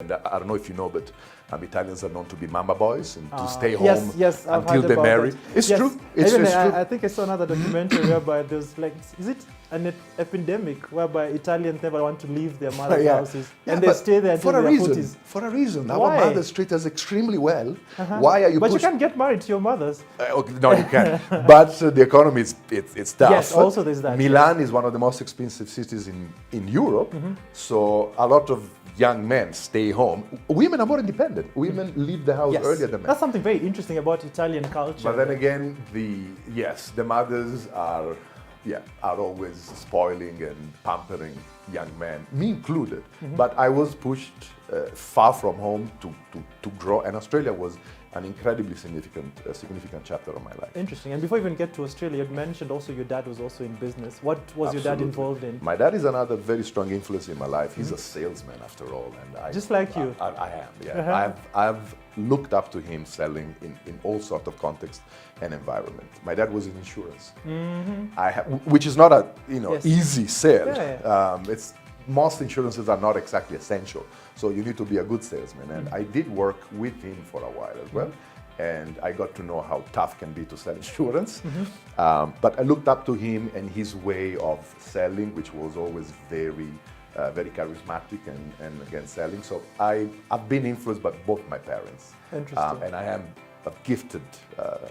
And I don't know if you know, but Italians are known to be mama boys and to stay home yes, I've until heard they about marry. that. It's Yes. true. It's Even true. I think I saw another documentary whereby there's like, is it an epidemic whereby Italians never want to leave their mother's houses and they but stay there until for a their reason. 40s. For a reason. Our Why? mothers treat us extremely well. Why are you But pushing? you can't get married to your mothers. Okay, no, you can. But the economy it's tough. Yes, also there's that, Milan is one of the most expensive cities in Europe. So a lot of young men stay home. Women are more independent. Women leave the house earlier than men. That's something very interesting about Italian culture. But then again, the mothers are always spoiling and pampering young men, me included. But I was pushed far from home to grow, and Australia was an incredibly significant chapter of my life. Interesting. And before we even get to Australia, you mentioned also your dad was also in business. What was your dad involved in? My dad is another very strong influence in my life. He's a salesman after all, and Just like you. I am. Yeah, I've looked up to him selling in all sorts of contexts and environment. My dad was in insurance, which is not a easy sale. It's most insurances are not exactly essential, so you need to be a good salesman. And I did work with him for a while as well, and I got to know how tough can be to sell insurance. But I looked up to him and his way of selling, which was always very charismatic and again selling. So I've been influenced by both my parents. Interesting. And I am a gifted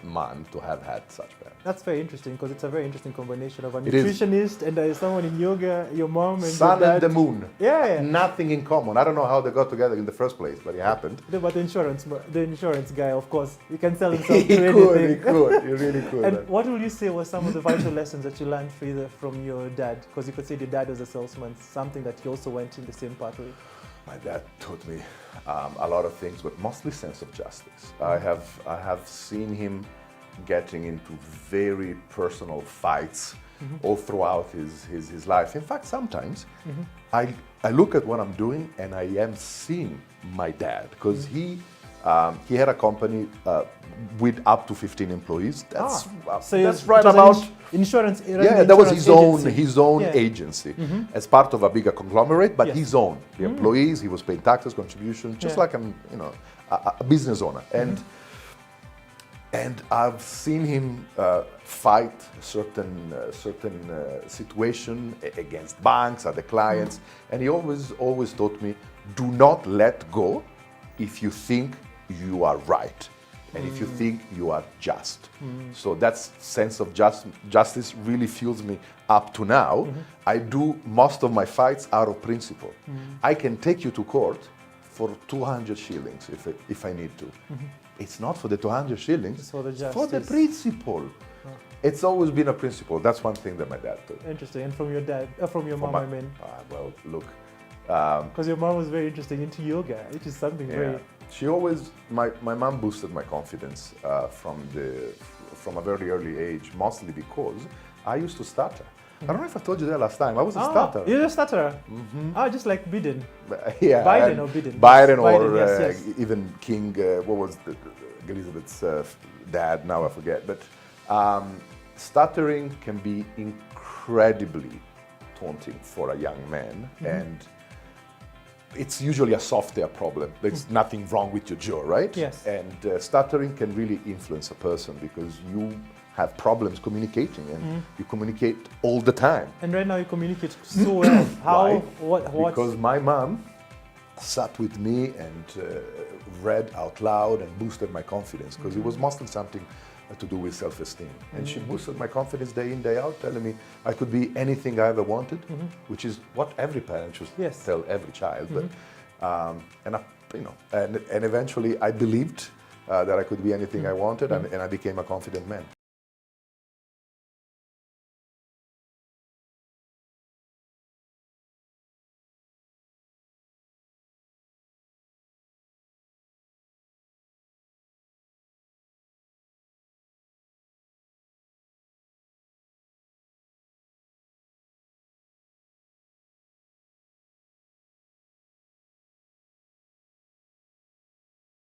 man to have had such parents. That's very interesting because it's a very interesting combination of a It is. nutritionist and someone in yoga, your mom and Sun your and dad. the moon. Yeah. Nothing in common. I don't know how they got together in the first place, but it happened. No, but the insurance guy, of course, he can sell He himself to could, anything. he really could. And what will you say was some of the vital lessons that you learned from your dad? Because you could say your dad was a salesman, something that he also went in the same pathway. My dad taught me a lot of things, but mostly sense of justice. I have seen him getting into very personal fights all throughout his life. In fact, sometimes I look at what I'm doing and I am seeing my dad, because he had a company with up to 15 employees. That's right about insurance. that was his own Yeah. agency as part of a bigger conglomerate, but Yes. his own. The employees, he was paying taxes, contributions, just like a business owner. And I've seen him fight certain situation against banks, other clients, and he always taught me, do not let go if you think you are right and if you think you are just. So that sense of justice really fuels me up to now. I do most of my fights out of principle. I can take you to court for 200 shillings if I need to. It's not for the 200 shillings, It's for the it's for the justice. principle. It's always been a principle. That's one thing that my dad taught. Interesting. And from your dad, from your mom, I mean. Well, look. Because your mom was very interesting into yoga, which is something very... She always, my mom boosted my confidence from a very early age, mostly because I used to stutter. I don't know if I told you that last time. I was a stutterer. You're a stutterer? Just like Biden. Yeah, Biden or Biden? Biden Yes, or Biden, yes. even King, what was Elizabeth's dad, now I forget. But stuttering can be incredibly taunting for a young man, and it's usually a software problem. There's nothing wrong with your jaw, right? Yes. And stuttering can really influence a person because you have problems communicating and you communicate all the time. And right now you communicate so well. How? Why? What? Because my mom sat with me and read out loud and boosted my confidence, because it was mostly something to do with self-esteem. And she boosted my confidence day in, day out, telling me I could be anything I ever wanted, which is what every parent should tell every child. But and eventually I believed that I could be anything I wanted, and I became a confident man.